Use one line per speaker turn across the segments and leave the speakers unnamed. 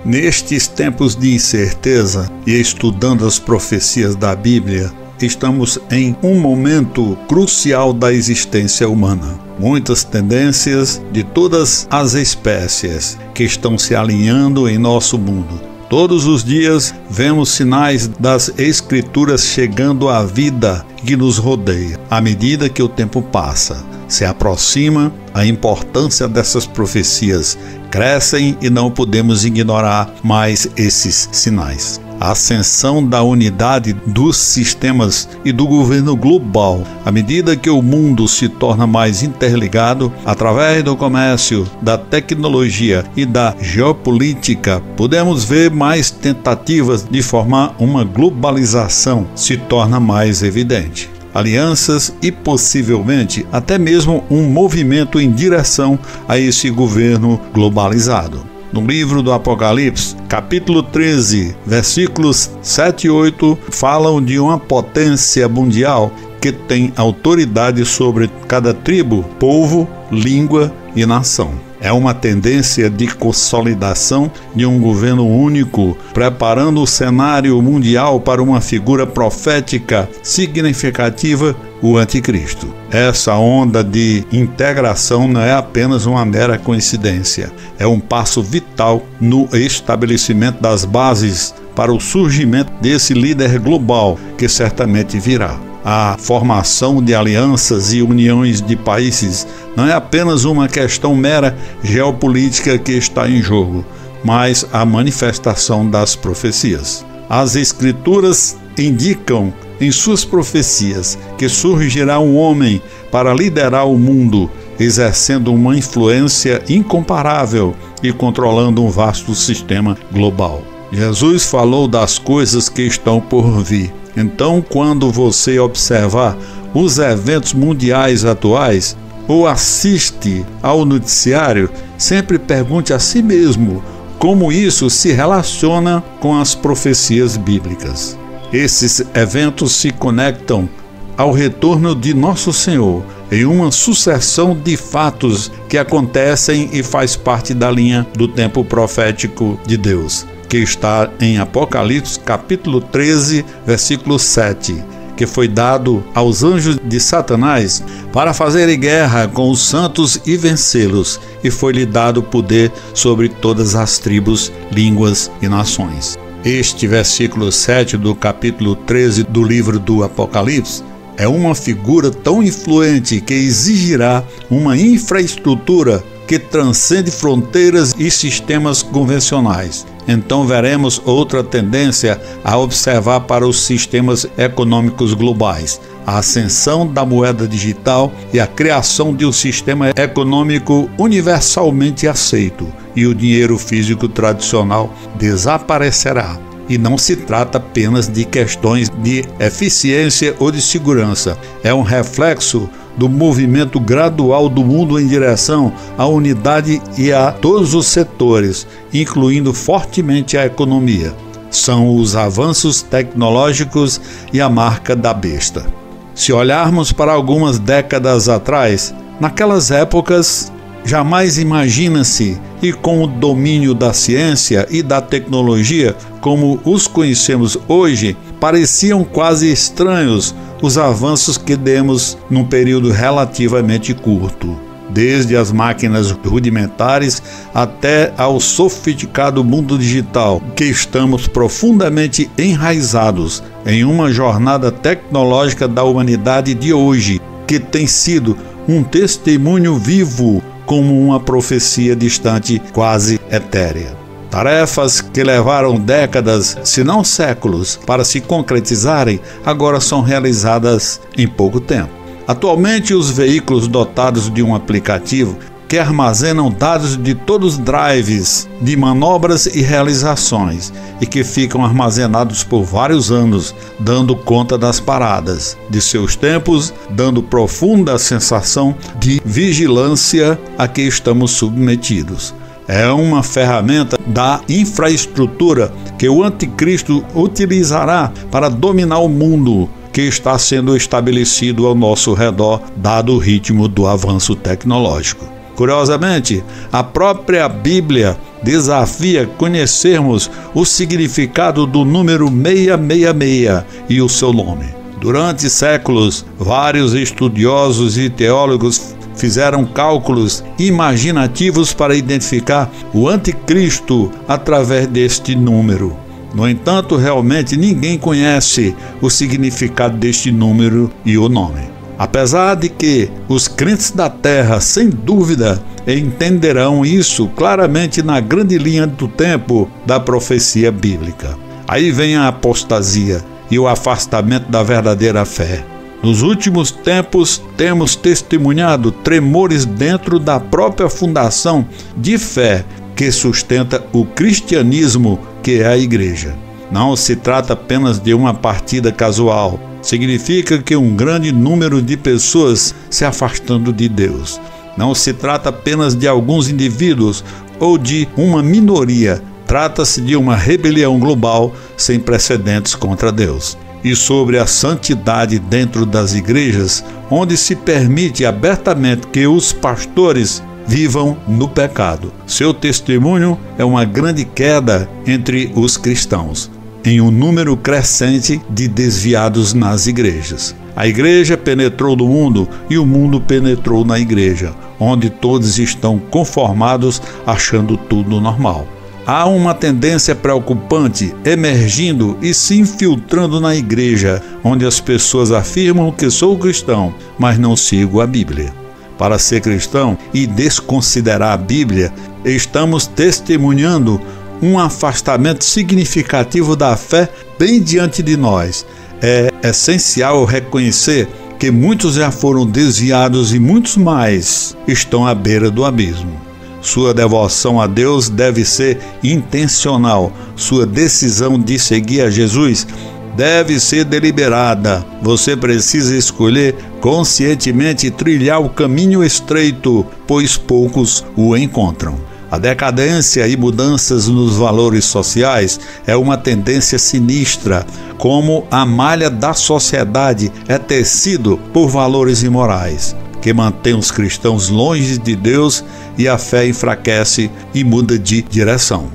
Nestes tempos de incerteza e estudando as profecias da Bíblia, estamos em um momento crucial da existência humana. Muitas tendências de todas as espécies que estão se alinhando em nosso mundo. Todos os dias vemos sinais das Escrituras chegando à vida que nos rodeia. À medida que o tempo passa, se aproxima, a importância dessas profecias crescem e não podemos ignorar mais esses sinais. A ascensão da unidade dos sistemas e do governo global. À medida que o mundo se torna mais interligado, através do comércio, da tecnologia e da geopolítica, podemos ver mais tentativas de formar uma globalização se torna mais evidente. Alianças e possivelmente até mesmo um movimento em direção a esse governo globalizado. No livro do Apocalipse, capítulo 13, versículos 7 e 8, falam de uma potência mundial que tem autoridade sobre cada tribo, povo, língua e nação. É uma tendência de consolidação de um governo único, preparando o cenário mundial para uma figura profética significativa, o Anticristo. Essa onda de integração não é apenas uma mera coincidência, é um passo vital no estabelecimento das bases para o surgimento desse líder global que certamente virá. A formação de alianças e uniões de países não é apenas uma questão mera geopolítica que está em jogo, mas a manifestação das profecias. As Escrituras indicam em suas profecias que surgirá um homem para liderar o mundo, exercendo uma influência incomparável e controlando um vasto sistema global. Jesus falou das coisas que estão por vir. Então, quando você observar os eventos mundiais atuais ou assiste ao noticiário, sempre pergunte a si mesmo como isso se relaciona com as profecias bíblicas. Esses eventos se conectam ao retorno de Nosso Senhor em uma sucessão de fatos que acontecem e faz parte da linha do tempo profético de Deus, que está em Apocalipse capítulo 13, versículo 7, que foi dado aos anjos de Satanás para fazerem guerra com os santos e vencê-los, e foi-lhe dado poder sobre todas as tribos, línguas e nações. Este versículo 7 do capítulo 13 do livro do Apocalipse é uma figura tão influente que exigirá uma infraestrutura que transcende fronteiras e sistemas convencionais. Então veremos outra tendência a observar para os sistemas econômicos globais: a ascensão da moeda digital e a criação de um sistema econômico universalmente aceito, e o dinheiro físico tradicional desaparecerá. E não se trata apenas de questões de eficiência ou de segurança, é um reflexo do movimento gradual do mundo em direção à unidade e a todos os setores, incluindo fortemente a economia. São os avanços tecnológicos e a marca da besta. Se olharmos para algumas décadas atrás, naquelas épocas, jamais imagina-se, e com o domínio da ciência e da tecnologia como os conhecemos hoje, pareciam quase estranhos os avanços que demos num período relativamente curto. Desde as máquinas rudimentares até ao sofisticado mundo digital, que estamos profundamente enraizados em uma jornada tecnológica da humanidade de hoje, que tem sido um testemunho vivo como uma profecia distante, quase etérea. Tarefas que levaram décadas, se não séculos, para se concretizarem, agora são realizadas em pouco tempo. Atualmente, os veículos dotados de um aplicativo que armazenam dados de todos os drives de manobras e realizações e que ficam armazenados por vários anos, dando conta das paradas, de seus tempos, dando profunda sensação de vigilância a que estamos submetidos. É uma ferramenta da infraestrutura que o Anticristo utilizará para dominar o mundo que está sendo estabelecido ao nosso redor, dado o ritmo do avanço tecnológico. Curiosamente, a própria Bíblia desafia conhecermos o significado do número 666 e o seu nome. Durante séculos, vários estudiosos e teólogos fizeram cálculos imaginativos para identificar o anticristo através deste número. No entanto, realmente ninguém conhece o significado deste número e o nome. Apesar de que os crentes da terra, sem dúvida, entenderão isso claramente na grande linha do tempo da profecia bíblica. Aí vem a apostasia e o afastamento da verdadeira fé. Nos últimos tempos, temos testemunhado tremores dentro da própria fundação de fé que sustenta o cristianismo, que é a igreja. Não se trata apenas de uma partida casual. Significa que um grande número de pessoas se afastando de Deus. Não se trata apenas de alguns indivíduos ou de uma minoria. Trata-se de uma rebelião global sem precedentes contra Deus. E sobre a santidade dentro das igrejas, onde se permite abertamente que os pastores vivam no pecado. Seu testemunho é uma grande queda entre os cristãos, em um número crescente de desviados nas igrejas. A igreja penetrou no mundo e o mundo penetrou na igreja, onde todos estão conformados, achando tudo normal. Há uma tendência preocupante emergindo e se infiltrando na igreja, onde as pessoas afirmam que sou cristão, mas não sigo a Bíblia. Para ser cristão e desconsiderar a Bíblia, estamos testemunhando um afastamento significativo da fé bem diante de nós. É essencial reconhecer que muitos já foram desviados e muitos mais estão à beira do abismo. Sua devoção a Deus deve ser intencional. Sua decisão de seguir a Jesus deve ser deliberada. Você precisa escolher conscientemente trilhar o caminho estreito, pois poucos o encontram. A decadência e mudanças nos valores sociais é uma tendência sinistra, como a malha da sociedade é tecido por valores imorais, que mantém os cristãos longe de Deus e a fé enfraquece e muda de direção.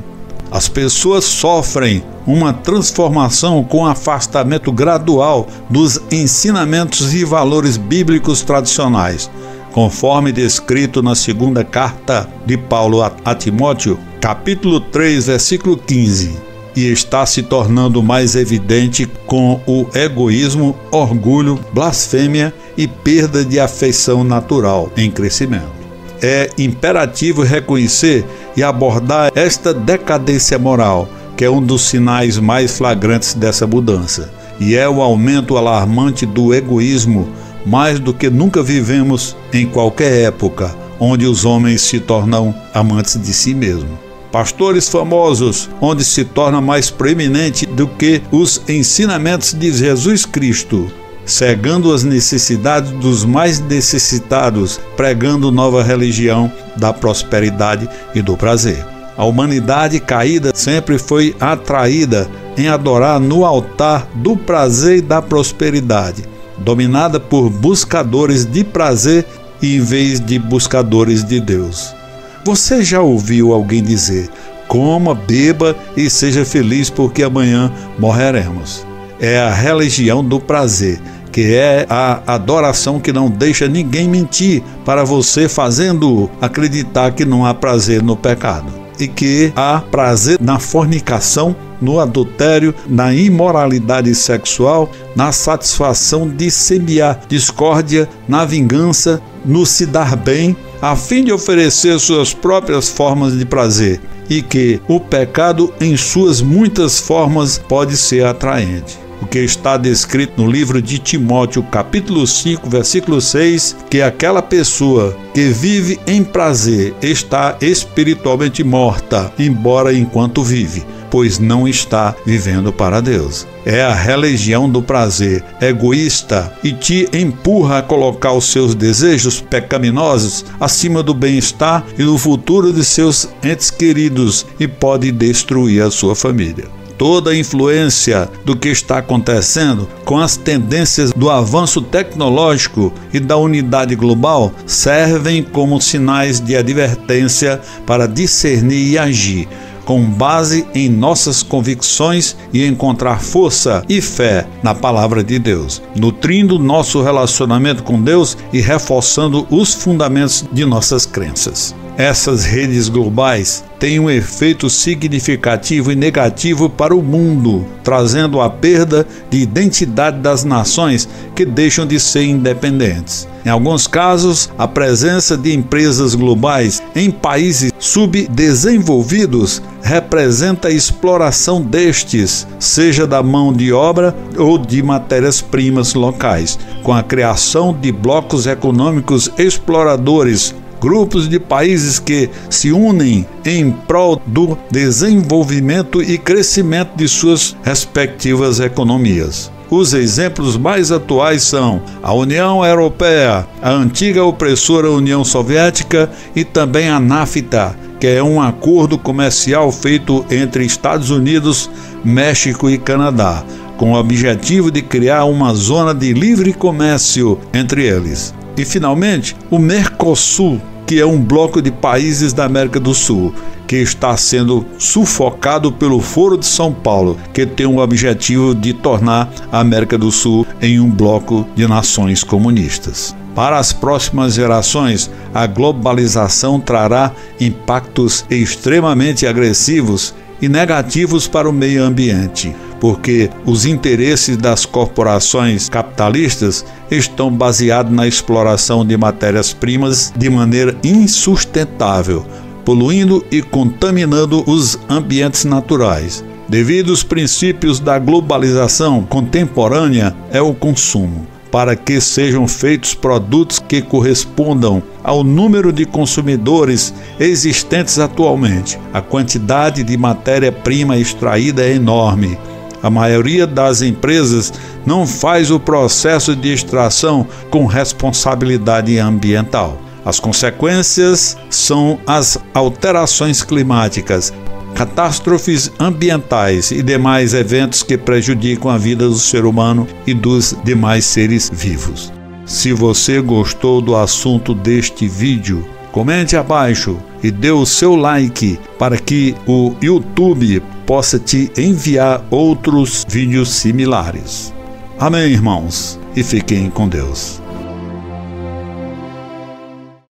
As pessoas sofrem uma transformação com afastamento gradual dos ensinamentos e valores bíblicos tradicionais, conforme descrito na segunda carta de Paulo a Timóteo, capítulo 3, versículo 15, e está se tornando mais evidente com o egoísmo, orgulho, blasfêmia e perda de afeição natural em crescimento. É imperativo reconhecer e abordar esta decadência moral, que é um dos sinais mais flagrantes dessa mudança, e é o aumento alarmante do egoísmo, mais do que nunca vivemos em qualquer época, onde os homens se tornam amantes de si mesmos. Pastores famosos, onde se torna mais preeminente do que os ensinamentos de Jesus Cristo, cegando as necessidades dos mais necessitados, pregando nova religião da prosperidade e do prazer. A humanidade caída sempre foi atraída em adorar no altar do prazer e da prosperidade, dominada por buscadores de prazer em vez de buscadores de Deus. Você já ouviu alguém dizer: coma, beba e seja feliz porque amanhã morreremos? É a religião do prazer, que é a adoração que não deixa ninguém mentir para você, fazendo acreditar que não há prazer no pecado, e que há prazer na fornicação, no adultério, na imoralidade sexual, na satisfação de semear discórdia, na vingança, no se dar bem, a fim de oferecer suas próprias formas de prazer, e que o pecado em suas muitas formas pode ser atraente. O que está descrito no livro de Timóteo, capítulo 5, versículo 6, que aquela pessoa que vive em prazer está espiritualmente morta, embora enquanto vive, pois não está vivendo para Deus. É a religião do prazer, egoísta, e te empurra a colocar os seus desejos pecaminosos acima do bem-estar e do futuro de seus entes queridos, e pode destruir a sua família. Toda a influência do que está acontecendo com as tendências do avanço tecnológico e da unidade global servem como sinais de advertência para discernir e agir com base em nossas convicções e encontrar força e fé na palavra de Deus, nutrindo nosso relacionamento com Deus e reforçando os fundamentos de nossas crenças. Essas redes globais têm um efeito significativo e negativo para o mundo, trazendo a perda de identidade das nações que deixam de ser independentes. Em alguns casos, a presença de empresas globais em países subdesenvolvidos representa a exploração destes, seja da mão de obra ou de matérias-primas locais, com a criação de blocos econômicos exploradores, grupos de países que se unem em prol do desenvolvimento e crescimento de suas respectivas economias. Os exemplos mais atuais são a União Europeia, a antiga opressora União Soviética e também a NAFTA, que é um acordo comercial feito entre Estados Unidos, México e Canadá, com o objetivo de criar uma zona de livre comércio entre eles. E, finalmente, o Mercosul, que é um bloco de países da América do Sul, que está sendo sufocado pelo Foro de São Paulo, que tem o objetivo de tornar a América do Sul em um bloco de nações comunistas. Para as próximas gerações, a globalização trará impactos extremamente agressivos e negativos para o meio ambiente, porque os interesses das corporações capitalistas estão baseados na exploração de matérias-primas de maneira insustentável, poluindo e contaminando os ambientes naturais. Devido aos princípios da globalização contemporânea é o consumo, para que sejam feitos produtos que correspondam ao número de consumidores existentes atualmente. A quantidade de matéria-prima extraída é enorme. A maioria das empresas não faz o processo de extração com responsabilidade ambiental. As consequências são as alterações climáticas, catástrofes ambientais e demais eventos que prejudicam a vida do ser humano e dos demais seres vivos. Se você gostou do assunto deste vídeo, comente abaixo e dê o seu like para que o YouTube possa te enviar outros vídeos similares. Amém, irmãos, e fiquem com Deus.